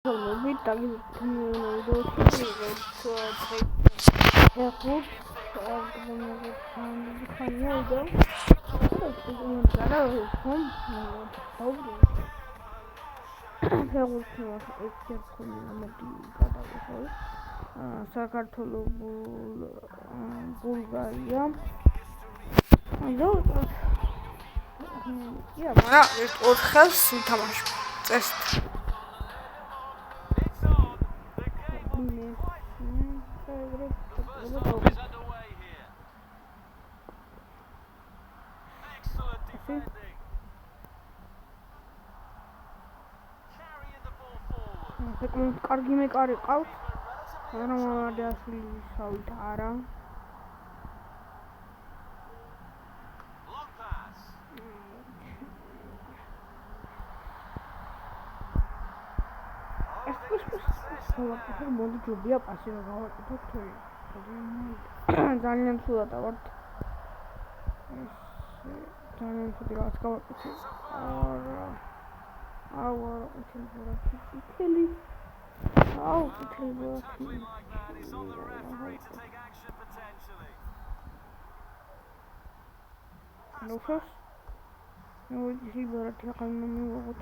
Mit dann კარგი მეკარი ყავს, მაგრამ ამადასული შავით არა. მოდი ჯობია პასი რა გავაკეთოთ თუ ძალიან ცუდად ვარ. ძალიან ცუდი რაღაც გავაკეთე. Italy. Oh, Italy. No first. No, he will take on me.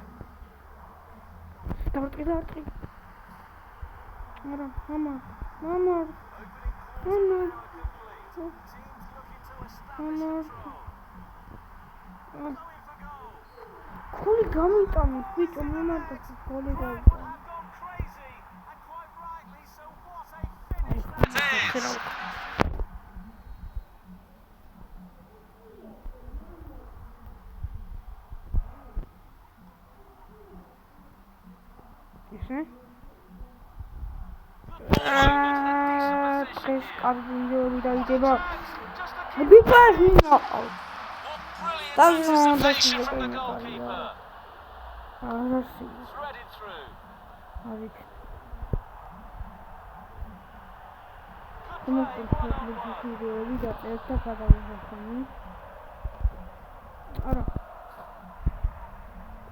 Start it out. Mama. Holy gummy tummy, which a moment of the holy dog. You see? Tres carbillo di Davideva. The big pass me now. That's not the thing. Let's see. Come on, we got extra for me. Ara.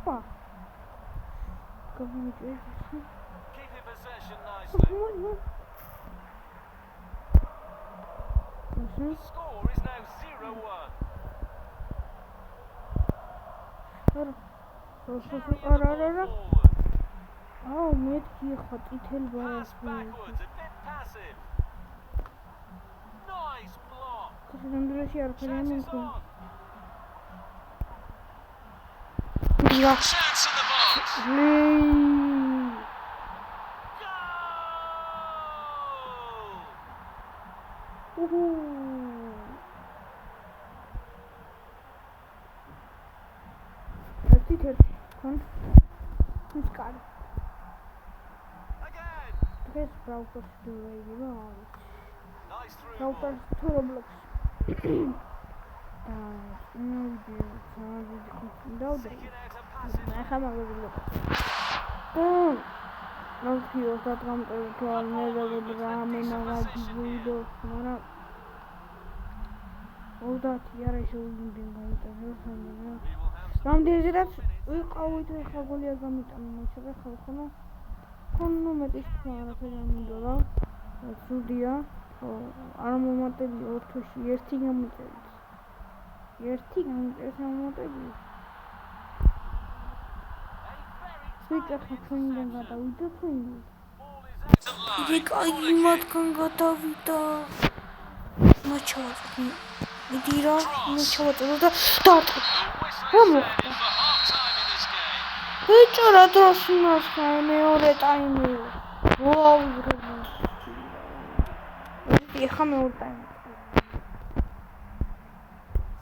What? Come on, keeping possession nicely. The score is now 0-1. Oh, mate, he got Italy backwards, a bit passive. Nice block. Chance in the box.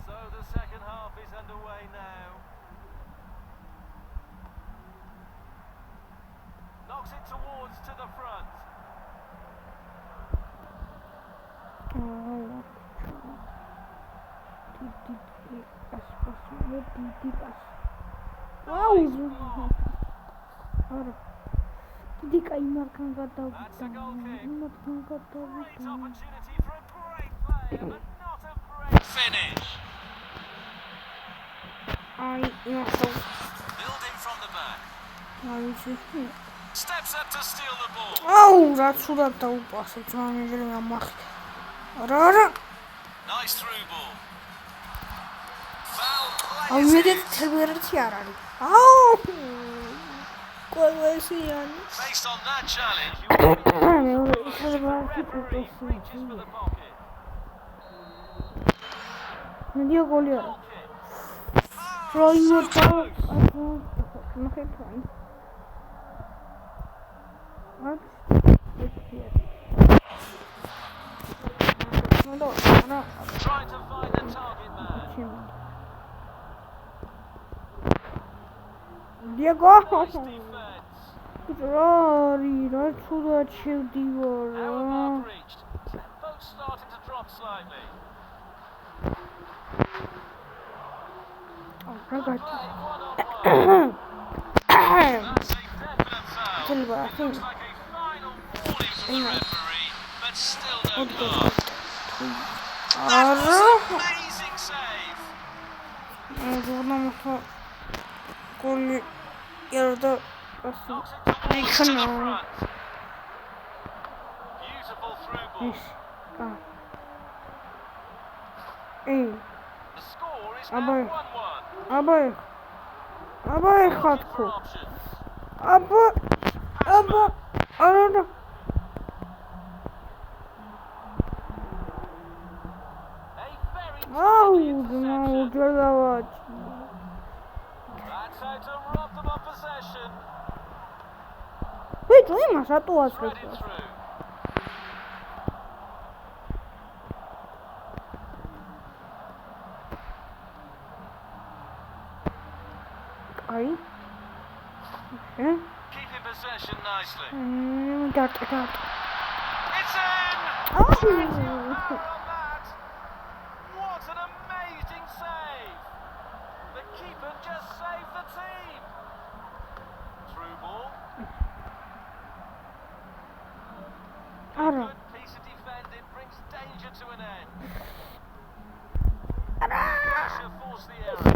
So the second half is underway now. Knocks it towards to the front. That's a goal kick. Great opportunity for a great play, but not a great finish. Building from the back. Steps up to steal the ball. აუ რა ცუდად დაუპასე ძმამიდრე ამახ რა Nice through ball. Foul play. აუ მე თერბერცი არ არის აუ ყველასიანი Based on that challenge, you მეორე თერბერცი reaches for the pocket. მედია გოლი არა პროიმოტა ნახეთ Trying to find the target man. Diego Nice defense. რა ცუდად შევდივარ Our mark reached. Both starting to drop slightly. რა გაჩი Play one-on-one. That's a definite foul. შეიძლება It looks like a final warning from the referee, but still no card. That was an amazing save. ზურნამხა გოლი ერდა ასე Knocks it towards to the front. Beautiful through ball. ის ე The score is Aba. now 1-1. აბა ეხა Looking for თქო options. აბა არა A very აუ timely interception. უძრავად That's how to rob them of possession. ვიჭო იმას რატო Threaded აცრებს through. აი Keeping possession nicely. დარტყა It's in! აუ On that. What an amazing save! The keeper just saved the team. Through ball. არა Good piece of defending brings danger to an end. Pressure forced the error.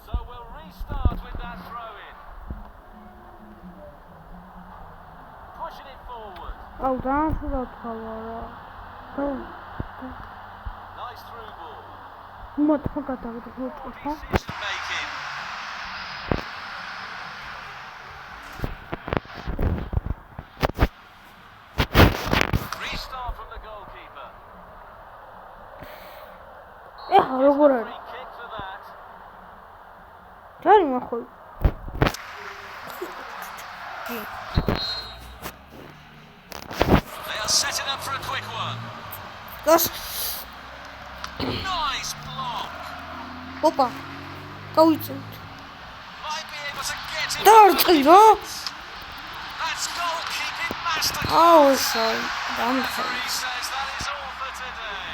So we'll restart with that throw in. Pushing it forward. აუ დაასრულა თვალა Nice through ball. მოთქვა გადაგდო ხო Decision making. Restart from the goalkeeper. ეხა როგორ არის Free kick for that. ჯარი მახო They are setting up for a quick one. გას Nice block. ოპა გავიწევთ Might be able to get him. დაარტყი რა That's goalkeeping masterclass. აუ საი დამხა Referee says that is all for today.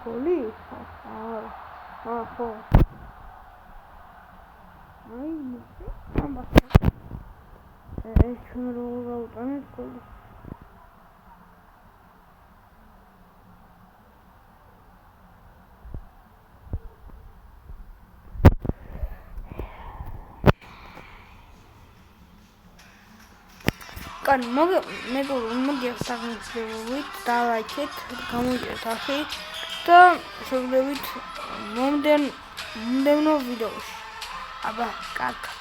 გოლი ხო აი ამბა ჩვენ რო გავუტანეთ გოლი კან მოდი აღსანიშნავით დავაჩეთ გამოდიეთ ახი და შევდებით მომდევნო ვიდეოში აბა კარგად